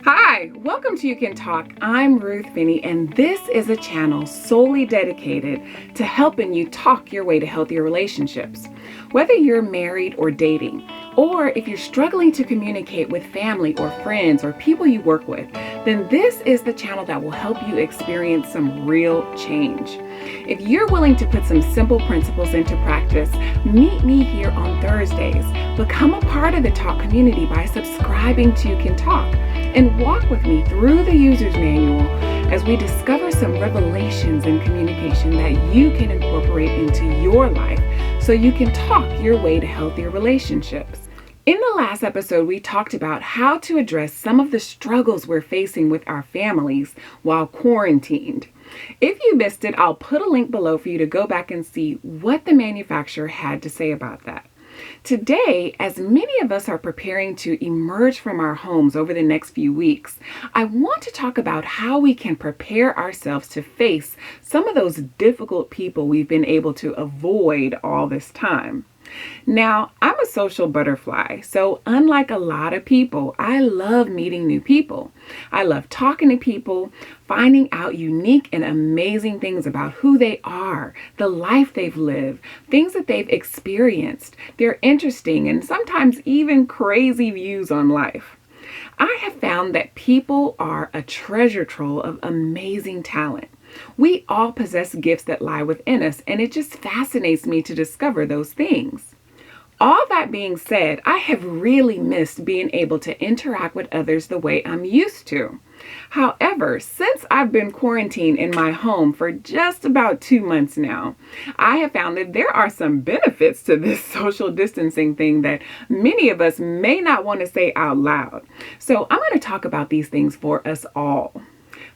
Hi, welcome to You Can Talk. I'm Ruth Finney, and this is a channel solely dedicated to helping you talk your way to healthier relationships. Whether you're married or dating, or if you're struggling to communicate with family or friends or people you work with, then this is the channel that will help you experience some real change. If you're willing to put some simple principles into practice, meet me here on Thursdays. Become a part of the Talk community by subscribing to You Can Talk and walk with me through the user's manual as we discover some revelations in communication that you can incorporate into your life so you can talk your way to healthier relationships. In the last episode, we talked about how to address some of the struggles we're facing with our families while quarantined. If you missed it, I'll put a link below for you to go back and see what the manufacturer had to say about that. Today, as many of us are preparing to emerge from our homes over the next few weeks, I want to talk about how we can prepare ourselves to face some of those difficult people we've been able to avoid all this time. Now, I'm a social butterfly, so unlike a lot of people, I love meeting new people. I love talking to people, finding out unique and amazing things about who they are, the life they've lived, things that they've experienced, their interesting and sometimes even crazy views on life. I have found that people are a treasure trove of amazing talent. We all possess gifts that lie within us, and it just fascinates me to discover those things. All that being said, I have really missed being able to interact with others the way I'm used to. However, since I've been quarantined in my home for just about 2 months now, I have found that there are some benefits to this social distancing thing that many of us may not want to say out loud. So I'm going to talk about these things for us all.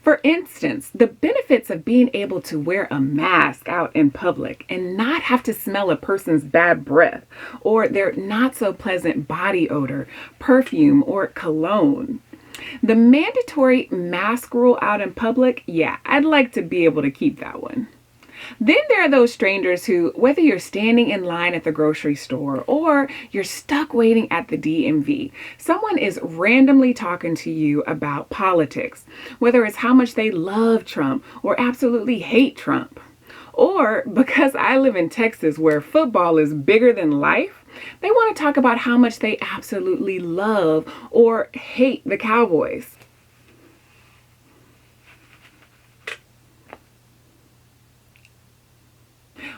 For instance, the benefits of being able to wear a mask out in public and not have to smell a person's bad breath or their not so pleasant body odor, perfume, or cologne. The mandatory mask rule out in public, yeah, I'd like to be able to keep that one. Then there are those strangers who, whether you're standing in line at the grocery store or you're stuck waiting at the DMV, someone is randomly talking to you about politics, whether it's how much they love Trump or absolutely hate Trump. Or because I live in Texas where football is bigger than life, they want to talk about how much they absolutely love or hate the Cowboys.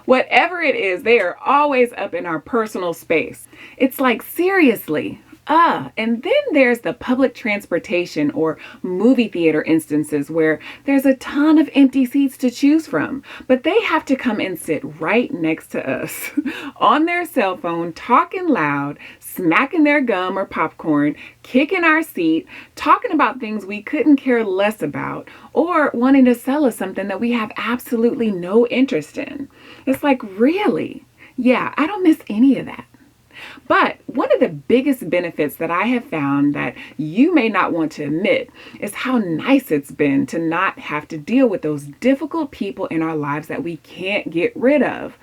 Whatever it is, they are always up in our personal space. It's like, seriously. And then there's the public transportation or movie theater instances where there's a ton of empty seats to choose from, but they have to come and sit right next to us on their cell phone, talking loud, smacking their gum or popcorn, kicking our seat, talking about things we couldn't care less about, or wanting to sell us something that we have absolutely no interest in. It's like, really? Yeah, I don't miss any of that. But one of the biggest benefits that I have found that you may not want to admit is how nice it's been to not have to deal with those difficult people in our lives that we can't get rid of.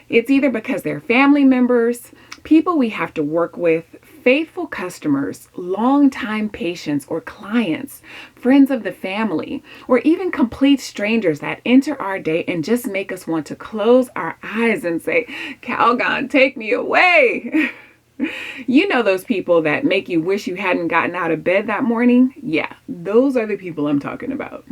It's either because they're family members, people we have to work with, faithful customers, longtime patients or clients, friends of the family, or even complete strangers that enter our day and just make us want to close our eyes and say, Calgon, take me away. You know those people that make you wish you hadn't gotten out of bed that morning? Yeah, those are the people I'm talking about.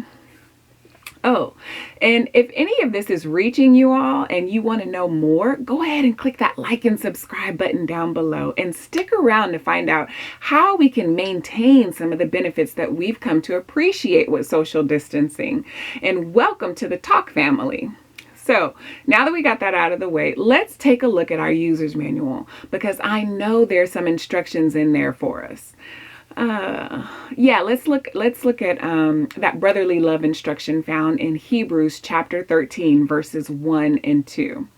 Oh, and if any of this is reaching you all and you want to know more, go ahead and click that like and subscribe button down below and stick around to find out how we can maintain some of the benefits that we've come to appreciate with social distancing. And welcome to the Talk family. So now that we got that out of the way, let's take a look at our user's manual because I know there's some instructions in there for us. Let's look at that brotherly love instruction found in Hebrews chapter 13 verses 1 and 2.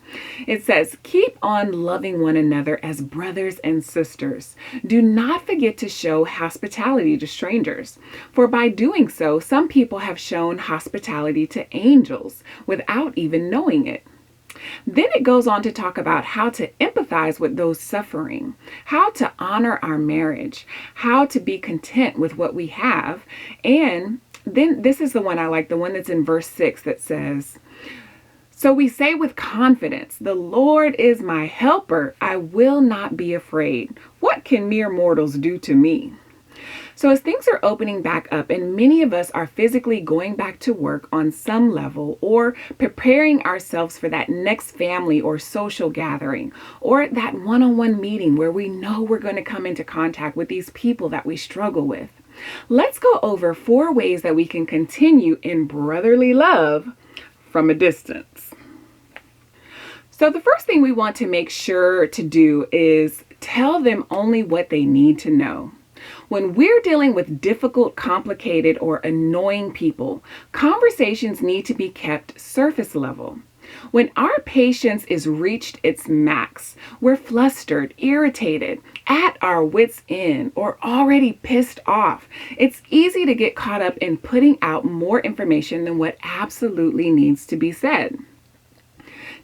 It says, keep on loving one another as brothers and sisters. Do not forget to show hospitality to strangers, for by doing so, some people have shown hospitality to angels without even knowing it. Then it goes on to talk about how to empathize with those suffering, how to honor our marriage, how to be content with what we have. And then this is the one I like, the one that's in verse 6 that says, "So we say with confidence, the Lord is my helper. I will not be afraid. What can mere mortals do to me?" So as things are opening back up and many of us are physically going back to work on some level or preparing ourselves for that next family or social gathering or that one-on-one meeting where we know we're going to come into contact with these people that we struggle with, let's go over 4 ways that we can continue in brotherly love from a distance. So the first thing we want to make sure to do is tell them only what they need to know. When we're dealing with difficult, complicated, or annoying people, conversations need to be kept surface level. When our patience is reached its max, we're flustered, irritated, at our wits' end, or already pissed off, it's easy to get caught up in putting out more information than what absolutely needs to be said.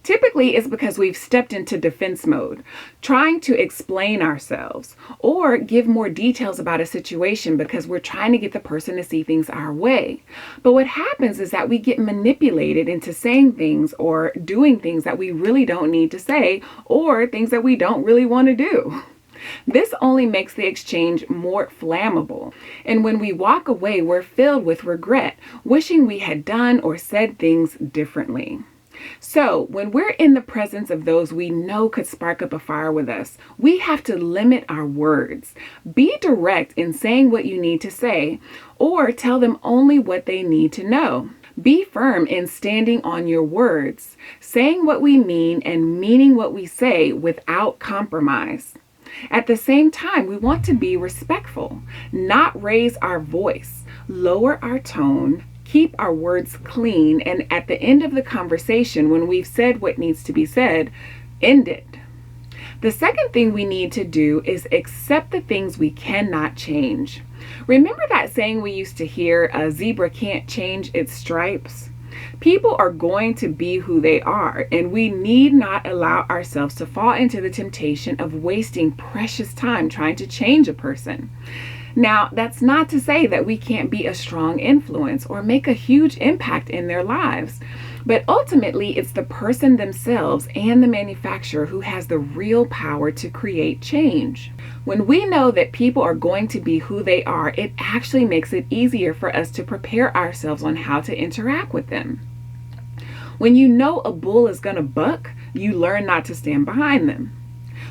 Typically, it's because we've stepped into defense mode, trying to explain ourselves or give more details about a situation because we're trying to get the person to see things our way. But what happens is that we get manipulated into saying things or doing things that we really don't need to say or things that we don't really want to do. This only makes the exchange more flammable. And when we walk away, we're filled with regret, wishing we had done or said things differently. So when we're in the presence of those we know could spark up a fire with us, we have to limit our words. Be direct in saying what you need to say, or tell them only what they need to know. Be firm in standing on your words, saying what we mean and meaning what we say without compromise. At the same time, we want to be respectful, not raise our voice, lower our tone, keep our words clean, and at the end of the conversation, when we've said what needs to be said, end it. The second thing we need to do is accept the things we cannot change. Remember that saying we used to hear, a zebra can't change its stripes? People are going to be who they are, and we need not allow ourselves to fall into the temptation of wasting precious time trying to change a person. Now, that's not to say that we can't be a strong influence or make a huge impact in their lives, but ultimately it's the person themselves and the manufacturer who has the real power to create change. When we know that people are going to be who they are, it actually makes it easier for us to prepare ourselves on how to interact with them. When you know a bull is going to buck, you learn not to stand behind them.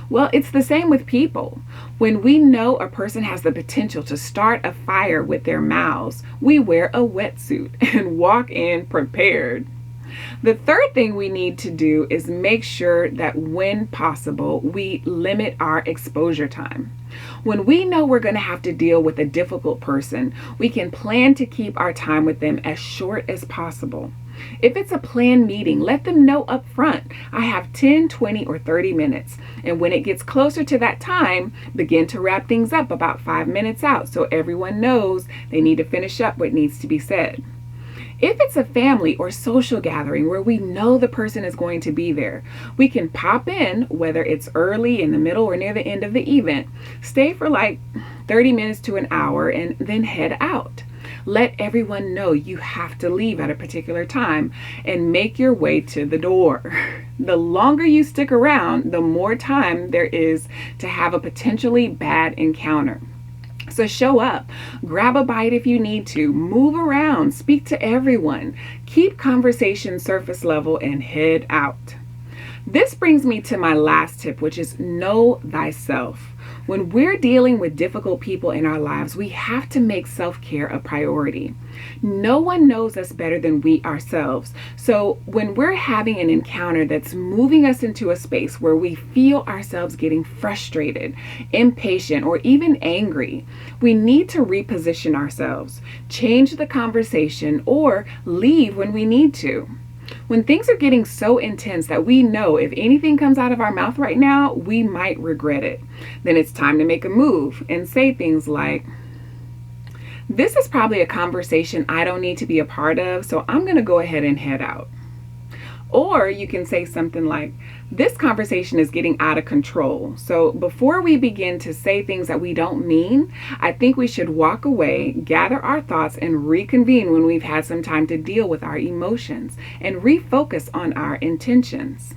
Well, it's the same with people. When we know a person has the potential to start a fire with their mouths, we wear a wetsuit and walk in prepared. The third thing we need to do is make sure that when possible, we limit our exposure time. When we know we're going to have to deal with a difficult person, we can plan to keep our time with them as short as possible. If it's a planned meeting, let them know up front, I have 10, 20, or 30 minutes. And when it gets closer to that time, begin to wrap things up about 5 minutes out so everyone knows they need to finish up what needs to be said. If it's a family or social gathering where we know the person is going to be there, we can pop in, whether it's early, in the middle, or near the end of the event, stay for like 30 minutes to an hour, and then head out. Let everyone know you have to leave at a particular time and make your way to the door. The longer you stick around, the more time there is to have a potentially bad encounter. So show up, grab a bite if you need to, move around, speak to everyone, keep conversation surface level, and head out. This brings me to my last tip, which is know thyself. When we're dealing with difficult people in our lives, we have to make self-care a priority. No one knows us better than we ourselves. So when we're having an encounter that's moving us into a space where we feel ourselves getting frustrated, impatient, or even angry, we need to reposition ourselves, change the conversation, or leave when we need to. When things are getting so intense that we know if anything comes out of our mouth right now, we might regret it, then it's time to make a move and say things like, this is probably a conversation I don't need to be a part of, so I'm going to go ahead and head out. Or you can say something like, this conversation is getting out of control. So before we begin to say things that we don't mean, I think we should walk away, gather our thoughts, and reconvene when we've had some time to deal with our emotions and refocus on our intentions.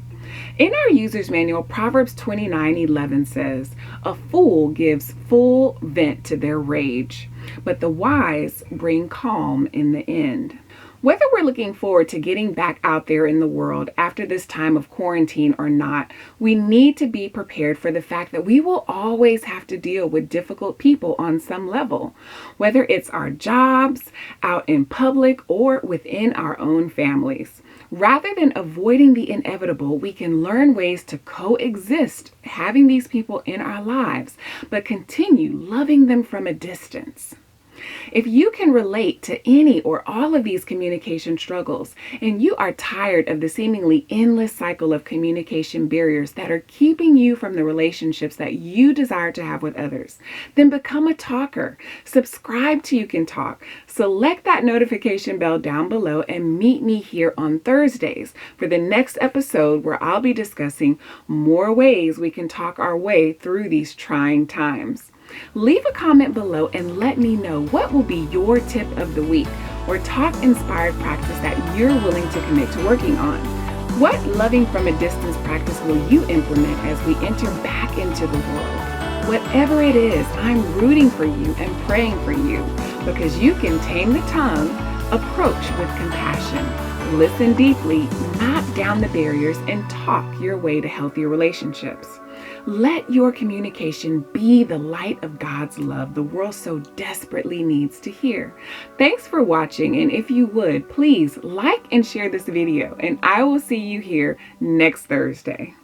In our user's manual, Proverbs 29:11 says, a fool gives full vent to their rage, but the wise bring calm in the end. Whether we're looking forward to getting back out there in the world after this time of quarantine or not, we need to be prepared for the fact that we will always have to deal with difficult people on some level, whether it's our jobs, out in public, or within our own families. Rather than avoiding the inevitable, we can learn ways to coexist having these people in our lives, but continue loving them from a distance. If you can relate to any or all of these communication struggles, and you are tired of the seemingly endless cycle of communication barriers that are keeping you from the relationships that you desire to have with others, then become a talker. Subscribe to You Can Talk. Select that notification bell down below and meet me here on Thursdays for the next episode where I'll be discussing more ways we can talk our way through these trying times. Leave a comment below and let me know what will be your tip of the week or talk-inspired practice that you're willing to commit to working on. What loving from a distance practice will you implement as we enter back into the world? Whatever it is, I'm rooting for you and praying for you because you can tame the tongue, approach with compassion, listen deeply, knock down the barriers, and talk your way to healthier relationships. Let your communication be the light of God's love the world so desperately needs to hear. Thanks for watching, and if you would, please like and share this video, and I will see you here next Thursday.